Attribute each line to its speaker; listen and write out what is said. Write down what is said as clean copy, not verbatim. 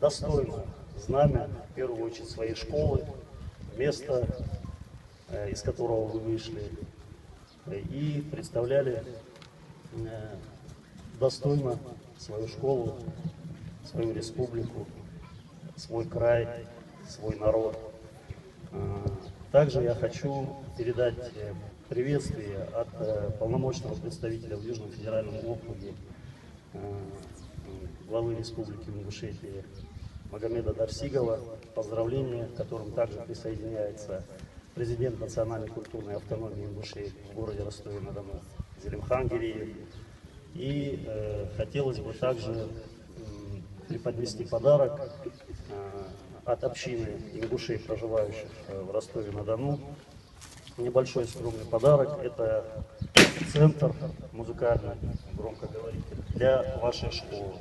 Speaker 1: достойно знамя, в первую очередь, своей школы, места, из которого вы вышли, и представляли достойно свою школу, свою республику, свой край, свой народ. Также я хочу передать приветствие от полномочного представителя в Южном федеральном округе главы Республики Ингушетия Магомеда Дарсигова. Поздравления, к которым также присоединяется президент национальной культурной автономии Ингушетии в городе Ростове-на-Дону Зелимхан Гиреев. И хотелось бы также преподнести подарок от общины ингушей, проживающих в Ростове-на-Дону. Небольшой скромный подарок. Это центр музыкальный, громкоговоритель, для вашей школы.